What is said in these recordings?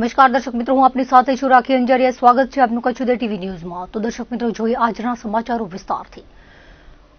નમસ્કાર દર્શક મિત્રો, હું આપની સાથે છું રાખી અંજારિયા। સ્વાગત છે આપનું કચ્છ ઉદય ટીવી ન્યૂઝમાં। તો દર્શક મિત્રો, જોઈએ આજના સમાચારો વિસ્તારથી।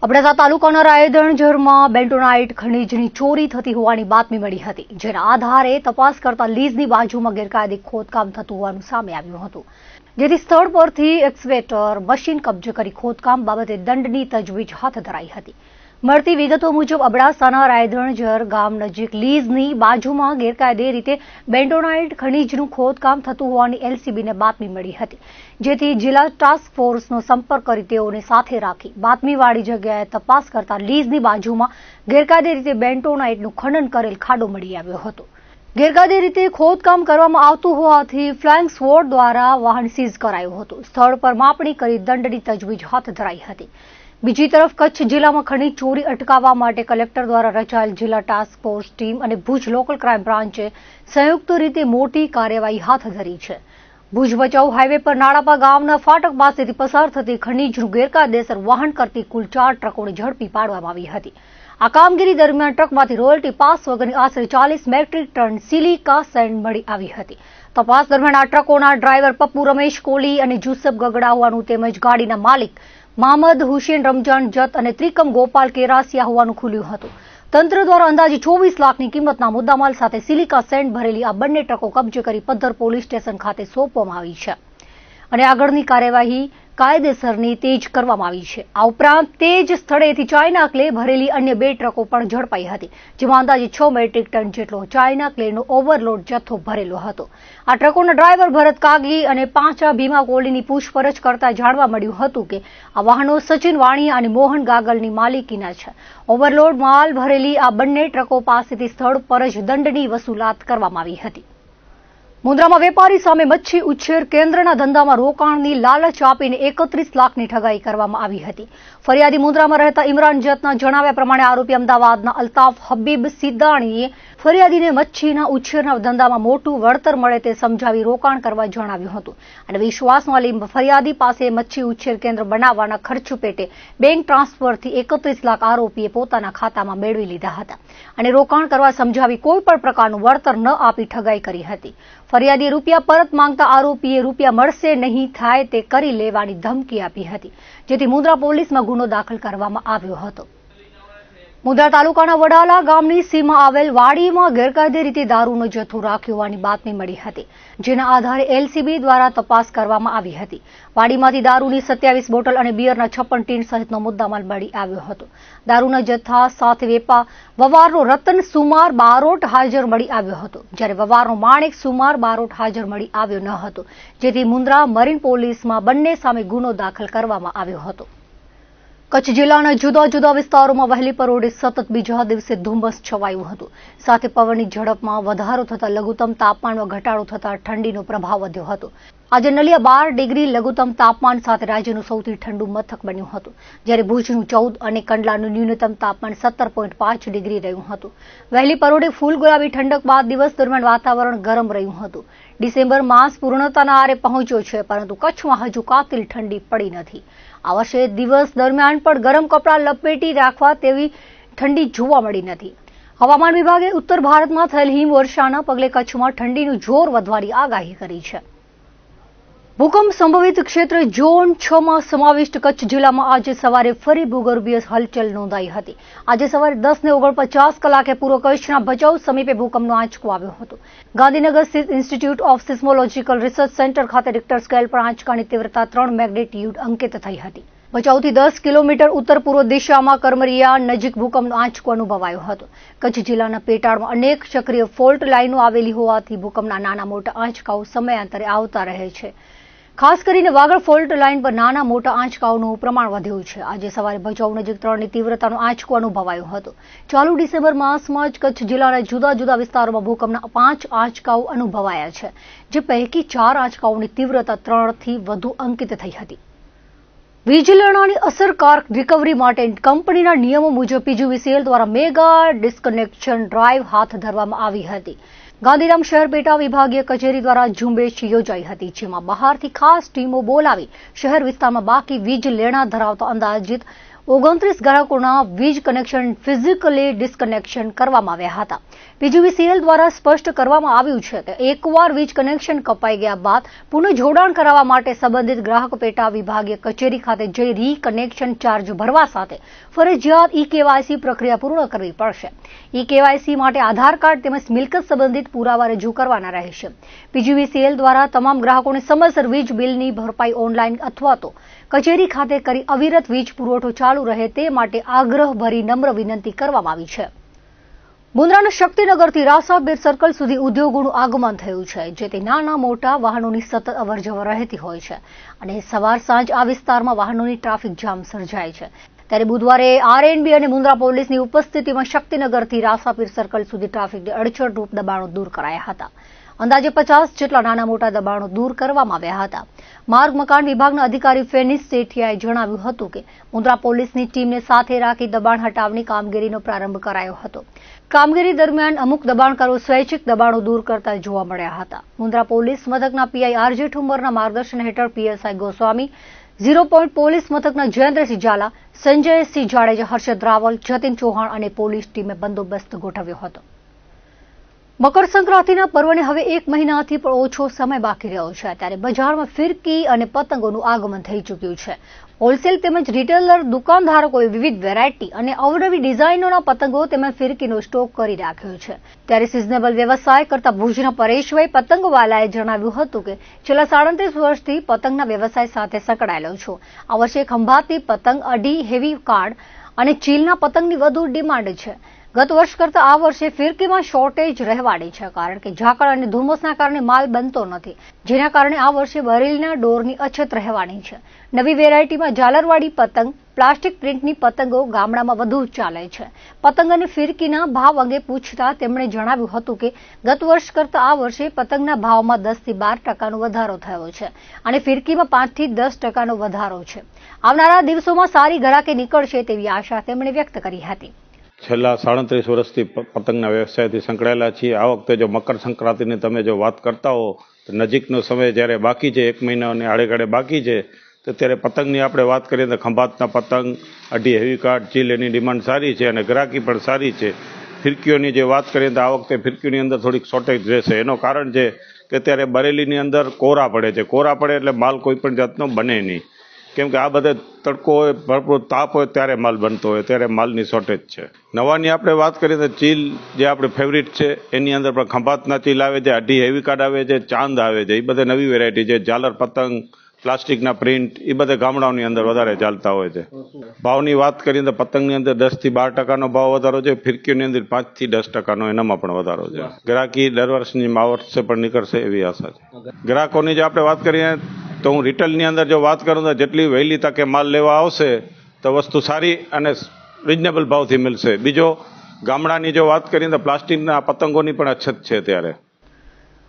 અબડાસા તાલુકાના રાયધણઝરમાં બેન્ટોનાઇટ ખનીજની ચોરી થતી હોવાની બાતમી મળી હતી, જેના આધારે તપાસ કરતા લીઝની બાજુમાં ગેરકાયદે ખોદકામ થતું હોવાનું સામે આવ્યું હતું, જેથી સ્થળ પરથી એક્સકેવેટર મશીન કબજે કરી ખોદકામ બાબતે દંડની તજવીજ હાથ ધરાઈ હતી। મળતી વિગતો મુજબ અબડાસાના રાયધણઝર ગામ નજીક લીઝની બાજુમાં ગેરકાયદે રીતે બેન્ટોનાઇટ ખનીજનું ખોદકામ થતું હોવાની એલસીબીને બાતમી મળી હતી, જેથી જિલ્લા ટાસ્ક ફોર્સનો સંપર્ક કરી તેઓને સાથે રાખી બાતમીવાળી જગ્યાએ તપાસ કરતા લીઝની બાજુમાં ગેરકાયદે રીતે બેન્ટોનાઇટનું ખનન કરેલ ખાડો મળી આવ્યો હતો। ગેરકાયદે રીતે ખોદકામ કરવામાં આવતું હોવાથી ફ્લાઇંગ સ્ક્વોડ દ્વારા વાહન સીઝ કરાયું હતું। સ્થળ પર માપણી કરી દંડની તજવીજ હાથ ધરાઈ હતી। બીજી તરફ કચ્છ જિલ્લામાં ખનીજ ચોરી અટકાવવા માટે કલેક્ટર દ્વારા રચાયેલ જિલ્લા ટાસ્ક ફોર્સ ટીમ અને ભુજ લોકલ ક્રાઇમ બ્રાન્ચે સંયુક્ત રીતે મોટી કાર્યવાહી હાથ ધરી છે। ભુજ ભચાઉ હાઈવે પર નાળાપા ગામના ફાટક પાસેથી પસાર થતી ખનીજનું ગેરકાયદેસર વહન કરતી કુલ 4 ટ્રકોને ઝડપી પાડવામાં આવી હતી। આ કામગીરી દરમિયાન ટ્રકમાંથી રોયલ્ટી પાસ વગરની આશરે 40 મેટ્રિક ટન સિલિકા સેન્ડ મળી આવી હતી। તપાસ દરમિયાન આ ટ્રકોના ડ્રાઈવર પપ્પુ રમેશ કોલી અને જુસફ ગગડા હોવાનું તેમજ ગાડીના માલિક મોહમ્મદ હુસેન રમજાન જત અને ત્રિકમ ગોપાલ કેરાસિયા હોવાનું ખુલ્યું હતું। તંત્ર દ્વારા અંદાજે 24 લાખની કિંમતના મુદ્દામાલ સાથે સિલિકા સેન્ડ ભરેલી આ બંને ટ્રકો કબજે કરી પદ્ધર પોલીસ સ્ટેશન ખાતે સોંપવામાં આવી છે અને આગળની કાર્યવાહી કાયદેસરની તેજ કરવામાં આવી છે। આ ઉપરાંત તે જ સ્થળેથી ચાઇના ક્લે ભરેલી અન્ય 2 ટ્રકો પણ ઝડપાઈ હતી, જેમાં અંદાજે 6 મેટ્રિક ટન જેટલો ચાઇના ક્લેનો ઓવરલોડ જથ્થો ભરેલો હતો। આ ટ્રકોના ડ્રાઈવર ભરત કાગી અને પાંચા ભીમા કોલીની પૂછપરછ કરતા જાણવા મળ્યું હતું કે આ વાહનો સચિન વાણીયા અને મોહન ગાગલની માલિકીના છે। ઓવરલોડ માલ ભરેલી આ બંને ટ્રકો પાસેથી સ્થળ પર જ દંડની વસૂલાત કરવામાં આવી હતી। મુન્દ્રામાં વેપારી સામે મચ્છી ઉછેર કેન્દ્રના ધંધામાં રોકાણની લાલચ આપીને 31 લાખની ઠગાઈ કરવામાં આવી હતી। ફરિયાદી મુન્દ્રામાં રહેતા ઇમરાન જતના જણાવ્યા પ્રમાણે આરોપી અમદાવાદના અલ્તાફ હબીબ સિદ્દાણીએ ફરિયાદીને મચ્છીના ઉછેરના ધંધામાં મોટું વળતર મળે તે સમજાવી રોકાણ કરવા જણાવ્યું હતું અને વિશ્વાસમાં લઈ ફરિયાદી પાસે મચ્છી ઉછેર કેન્દ્ર બનાવવાના ખર્ચ પેટે બેંક ટ્રાન્સફરથી 31 લાખ આરોપીએ પોતાના ખાતામાં મેળવી લીધા હતા અને રોકાણ કરવા સમજાવી કોઈ પણ પ્રકારનું વળતર ન આપી ઠગાઈ કરી હતી। ફરિયાદીએ રૂપિયા પરત માંગતા આરોપીએ રૂપિયા મળશે નહીં થાય તે કરી લેવાની ધમકી આપી હતી, જેથી મુન્દ્રા પોલીસમાં ગુનો દાખલ કરવામાં આવ્યો હતો। મુન્દ્રા તાલુકાના વડાલા ગામની સીમા આવેલ વાડીમાં ગેરકાયદે રીતે દારૂનો જથ્થો રાખ્યો હોવાની બાતમી મળી હતી, જેના આધારે એલસીબી દ્વારા તપાસ કરવામાં આવી હતી। વાડીમાંથી દારૂની 27 બોટલ અને બિયરના 56 ટીન સહિતનો મુદ્દામાલ મળી આવ્યો હતો। દારૂના જથ્થા સાથે વવારનો રતન સુમાર બારોટ હાજર મળી આવ્યો હતો, જ્યારે વવારનો માણેક સુમાર બારોટ હાજર મળી આવ્યો ન હતો, જેથી મુન્દ્રા મરીન પોલીસમાં બંને સામે ગુનો દાખલ કરવામાં આવ્યો હતો। કચ્છ જિલ્લાના જુદા જુદા વિસ્તારોમાં વહેલી પરોઢે સતત બીજા દિવસે ધુમ્મસ છવાયું હતું, સાથે પવનની ઝડપમાં વધારો થતાં લઘુત્તમ તાપમાનમાં ઘટાડો થતાં ઠંડીનો પ્રભાવ વધ્યો હતો। આજે નલિયા 12 ડિગ્રી લઘુત્તમ તાપમાન સાથે રાજ્યનું સૌથી ઠંડુ મથક બન્યું હતું, જ્યારે ભુજનું 14 અને કંડલાનું ન્યૂનતમ તાપમાન 17.5 ડિગ્રી રહ્યું હતું। વહેલી પરોઢે ફૂલ ગુલાબી ઠંડક બાદ દિવસ દરમિયાન વાતાવરણ ગરમ રહ્યું હતું। ડિસેમ્બર માસ પૂર્ણતાના આરે પહોંચ્યો છે, પરંતુ કચ્છમાં હજુ કાતિલ ઠંડી પડી નથી। આ વર્ષે દિવસ દરમિયાન પણ ગરમ કપડાં લપેટી રાખવા તેવી ઠંડી જોવા મળી નથી। હવામાન વિભાગે ઉત્તર ભારતમાં થયેલ હિમવર્ષાના પગલે કચ્છમાં ઠંડીનું જોર વધવાની આગાહી કરી છે। ભૂકંપ સંભવિત ક્ષેત્ર ઝોન 6 માં સમાવિષ્ટ કચ્છ જિલ્લામાં આજે સવારે ફરી ભૂગર્ભીય હલચલ નોંધાઈ હતી। આજે સવારે 10:49 કલાકે પૂર્વ કચ્છના ભચાઉ સમીપે ભૂકંપનો આંચકો આવ્યો હતો। ગાંધીનગર સ્થિત institute of seismological research centre ખાતે રિક્ટર સ્કેલ પર આંચકાની તીવ્રતા 3 મેગ્નિટ્યુડ અંકિત થઈ હતી। ભચાઉથી 10 કિલોમીટર ઉત્તર પૂર્વ દિશામાં કરમરિયા નજીક ભૂકંપનો આંચકો અનુભવાયો હતો। કચ્છ જિલ્લાના પેટાળમાં અનેક સક્રિય ફોલ્ટ લાઇનો આવેલી હોવાથી ભૂકંપના નાના મોટા આંચકાઓ સમયાંતરે આવતા રહે છે। ખાસ કરીને વાગડ ફોલ્ટ લાઇન પર નાના મોટા આંચકાઓનું પ્રમાણ વધ્યું છે। આજે સવારે ભચાઉ નજીક 3ની તીવ્રતાનો આંચકો અનુભવાયો હતો। ચાલુ ડિસેમ્બર માસમાં જ કચ્છ જિલ્લાના જુદા જુદા વિસ્તારોમાં ભૂકંપના 5 આંચકાઓ અનુભવાયા છે, જે પૈકી 4 આંચકાઓની તીવ્રતા 3થી વધુ અંકિત થઈ હતી। વીજળીની અસરકારક રિકવરી માટે કંપનીના નિયમો મુજબ પીજીવીસીએલ દ્વારા મેગા ડિસ્કનેક્શન ડ્રાઈવ હાથ ધરવામાં આવી હતી। ગાંધીધામ શહેર પેટા વિભાગીય કચેરી દ્વારા ઝુંબેશ યોજાઈ હતી, જેમાં બહારથી ખાસ ટીમો બોલાવી શહેર વિસ્તારમાં બાકી વીજ લેણા ધરાવતા અંદાજિત 29 ગ્રાહકોના વીજ કનેક્શન ફિઝિકલી ડિસ્કનેક્શન કરવામાં આવ્યા હતા. પીજીવીસીએલ દ્વારા સ્પષ્ટ કરવામાં આવ્યું છે કે એકવાર વીજ કનેક્શન કપાઈ ગયા બાદ પુનઃ જોડાણ કરાવવા માટે સંબંધિત ગ્રાહક પેટા વિભાગીય કચેરી ખાતે જઈ રીકનેક્શન ચાર્જ ભરવા સાથે ફરજિયાત ઈ-કેવાયસી પ્રક્રિયા પૂર્ણ કરવી પડશે. ઈ-કેવાયસી માટે આધાર કાર્ડ તેમજ મિલકત સંબંધિત પુરાવા રજૂ કરવાના રહેશે. પીજીવીસીએલ દ્વારા તમામ ગ્રાહકોને સમયસર વીજ બિલની ભરપાઈ ઓનલાઈન અથવા તો કચેરી ખાતે કરી અવિરત વીજ પુરવઠો ચાલુ રહે તે માટે આગ્રહભરી નમ્ર વિનંતી કરવામાં આવી છે. મુન્દ્રાના શક્તિનગરથી રાસાબીર સર્કલ સુધી ઉદ્યોગોનું આગમન થયું છે, જેથી નાના મોટા વાહનોની સતત અવરજવર રહેતી હોય છે અને સવાર સાંજ આ વિસ્તારમાં વાહનોની ટ્રાફિક જામ સર્જાય છે. ત્યારે બુધવારે આરએનબી અને મુન્દ્રા પોલીસની ઉપસ્થિતિમાં શક્તિનગરથી રાસાપીર સર્કલ સુધી ટ્રાફિકને અડચણરૂપ દબાણો દૂર કરાયા હતા. અંદાજે 50 જેટલા નાના મોટા દબાણો દૂર કરવામાં આવ્યા હતા. માર્ગ મકાન વિભાગના અધિકારી ફેનિસ સેઠિયાએ જણાવ્યું હતું કે મુન્દ્રા પોલીસની ટીમને સાથે રાખી દબાણ હટાવની કામગીરીનો પ્રારંભ કરાયો હતો. કામગીરી દરમિયાન અમુક દબાણકારો સ્વૈચ્છિક દબાણો દૂર કરતા જોવા મળ્યા હતા. મુન્દ્રા પોલીસ મથકના પીઆઈ આરજે ઠુમરના માર્ગદર્શન હેઠળ પીએસઆઈ ગોસ્વામી, 0 પોઈન્ટ પોલીસ મથકના જયેન્દ્રસિંહ ઝાલા, સંજયસિંહ જાડેજા, હર્ષદ રાવલ, જતીન ચૌહાણ અને પોલીસ ટીમે બંદોબસ્ત ગોઠવ્યો હતો. મકર સંક્રાંતિના પર્વને હવે 1 મહિનાથી પણ ઓછો સમય બાકી રહ્યો છે, ત્યારે બજારમાં ફિરકી અને પતંગોનું આગમન થઈ ચૂક્યું છે. હોલસેલ તેમજ રિટેલર દુકાનધારકોએ વિવિધ વેરાયટી અને અવનવી ડિઝાઇનોના પતંગો તેમજ ફિરકીનો સ્ટોક કરી રાખ્યો છે. ત્યારે સિઝનેબલ વ્યવસાય કરતા ભુજના પરેશભાઈ પતંગવાલાએ જણાવ્યું હતું કે છેલ્લા 37 વર્ષથી પતંગના વ્યવસાય સાથે સંકળાયેલો છું. આ વર્ષે ખંભાતી પતંગ, અઢી હેવી કાર્ડ અને ચીલના પતંગની વધુ ડિમાન્ડ છે. ગત વર્ષ કરતા આ વર્ષે ફિરકીમાં શોર્ટેજ રહેવાની છે, કારણ કે ઝાકળ અને ધુમ્મસના કારણે માલ બનતો નથી, જેના કારણે આ વર્ષે બરેલીના ડોરની અછત રહેવાની છે. નવી વેરાયટીમાં ઝાલરવાળી પતંગ, પ્લાસ્ટિક પ્રિન્ટની પતંગો ગામડામાં વધુ ચાલે છે. પતંગ અને ફિરકીના ભાવ અંગે પૂછતા તેમણે જણાવ્યું હતું કે ગત વર્ષ કરતા આ વર્ષે પતંગના ભાવમાં 10 થી 12% વધારો થયો છે અને ફિરકીમાં 5 થી 10% વધારો છે. આવનારા દિવસોમાં સારી ગ્રાહકી નીકળશે તેવી આશા તેમણે વ્યક્ત કરી હતી. છેલ્લા 37 વર્ષથી પતંગના વ્યવસાયથી સંકળાયેલા છીએ. આ વખતે જો મકર સંક્રાંતિની તમે જો વાત કરતા હો તો નજીકનો સમય જ્યારે બાકી છે, 1 મહિનાની આડેગાડે બાકી છે, તો ત્યારે પતંગની આપણે વાત કરીએ તો ખંભાતના પતંગ, અઢી હેવી કાર્ડ, ચીલ એની ડિમાન્ડ સારી છે અને ગ્રાહકી પણ સારી છે. ફિરકીઓની જે વાત કરીએ તો આ વખતે ફિરકીની અંદર થોડીક શોર્ટેજ રહેશે. એનું કારણ છે કે ત્યારે બરેલીની અંદર કોરા પડે છે. કોરા પડે એટલે માલ કોઈ પણ જાતનો બને નહીં, કેમ કે આ બધે તડકો હોય, ભરપૂર તાપ હોય ત્યારે માલ બનતો હોય, ત્યારે માલની શોર્ટેજ છે. નવાની આપણે વાત કરીએ તો ચીલ જે આપણે ફેવરિટ છે એની અંદર પણ ખંભાતના ચીલ આવે છે, અઢી હેવી કાર્ડ આવે છે, ચાંદ આવે છે. એ બધા નવી વેરાયટી છે. ઝાલર પતંગ, પ્લાસ્ટિકના પ્રિન્ટ, એ બધા ગામડાઓની અંદર વધારે ચાલતા હોય છે. ભાવની વાત કરીએ તો પતંગની અંદર 10 થી 12% ભાવ વધારો છે. ફિરકીની અંદર 5 થી 10% એનામાં પણ વધારો છે. ગ્રાહકી દર વર્ષની આ વર્ષે પણ નીકળશે એવી આશા છે. ગ્રાહકોની જે આપણે વાત કરીએ તો હું રિટેલની અંદર જો વાત કરું તો જેટલી વહેલી તકે માલ લેવા આવશે તો વસ્તુ સારી અને રિઝનેબલ ભાવથી મળશે. બીજો ગામડાની જો વાત કરીએ તો પ્લાસ્ટિકના પતંગોની પણ અછત છે. ત્યારે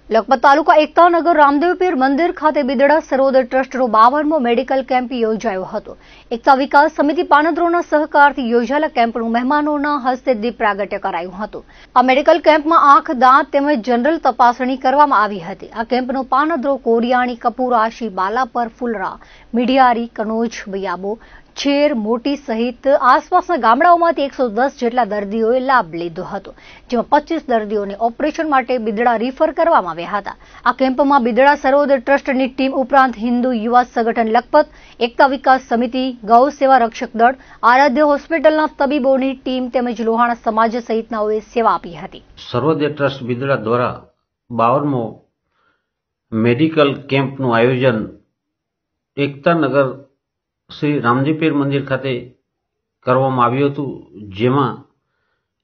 લખપત તાલુકા એકતાનગર રામદેવપીર મંદિર ખાતે બિદડા સરોવર ટ્રસ્ટનો 52મો મેડિકલ કેમ્પ યોજાયો હતો. એકતા વિકાસ સમિતિ પાનદ્રોના સહકારથી યોજાયેલા કેમ્પનું મહેમાનોના હસ્તે દીપ પ્રાગટ્ય કરાયું હતું. આ મેડિકલ કેમ્પમાં આંખ, દાંત તેમજ જનરલ તપાસણી કરવામાં આવી હતી. આ કેમ્પનો પાનદ્રો, કોરિયાણી, કપુરાશી, બાલાપર, ફુલરા, મીડિયારી, કનોજ, બિયાબો, છેર, મોટી સહિત આસપાસના ગામડાઓમાંથી 110 જેટલા દર્દીઓએ લાભ લીધો હતો, જેમાં 25 દર્દીઓને ઓપરેશન માટે બિદડા રિફર કરવામાં આવ્યા હતા. આ કેમ્પમાં બિદડા સરોવર ટ્રસ્ટની ટીમ ઉપરાંત હિન્દુ યુવા સંગઠન લખપત, એકતા વિકાસ સમિતિ, ગૌ સેવા રક્ષક દળ, આરાધ્ય હોસ્પિટલના તબીબોની ટીમ તેમજ લોહાણા સમાજ સહિતનાઓએ સેવા આપી હતી. સરોવર ટ્રસ્ટ બિદડા દ્વારા 52મો મેડિકલ કેમ્પનું આયોજન એકતાનગર શ્રી રામદેવપીર મંદિર ખાતે કરવામાં આવ્યું હતું, જેમાં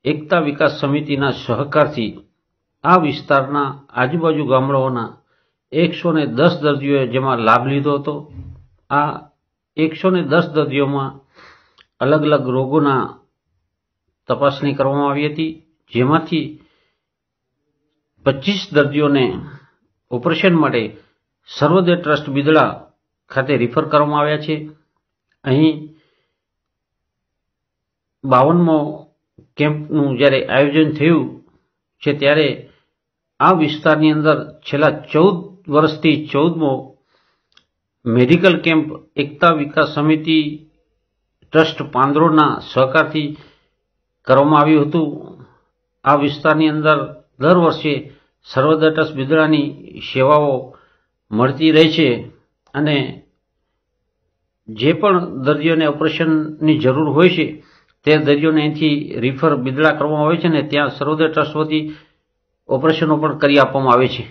એકતા વિકાસ સમિતિના સહકારથી આ વિસ્તારના આજુબાજુ ગામડાઓના 110 દર્દીઓએ જેમાં લાભ લીધો હતો. આ 110 દર્દીઓમાં અલગ અલગ રોગોના તપાસણી કરવામાં આવી હતી, જેમાંથી 25 દર્દીઓને ઓપરેશન માટે સર્વોદય ટ્રસ્ટ બિદડા ખાતે રિફર કરવામાં આવ્યા છે. અહીં 52મો કેમ્પનું જ્યારે આયોજન થયું છે ત્યારે આ વિસ્તારની અંદર છેલ્લા 14 વર્ષથી 14મો મેડિકલ કેમ્પ એકતા વિકાસ સમિતિ ટ્રસ્ટ પાંદરોડના સહકારથી કરવામાં આવ્યું હતું. આ વિસ્તારની અંદર દર વર્ષે સર્વોદય ટ્રસ્ટ બિદડાની સેવાઓ મળતી રહે છે અને જે પણ દર્દીઓને ઓપરેશનની જરૂર હોય છે તે દર્દીઓને અહીંથી રિફર બિદડા કરવામાં આવે છે અને ત્યાં સર્વોદય ટ્રસ્ટ વતી ઓપરેશનો પણ કરી આપવામાં આવે છે.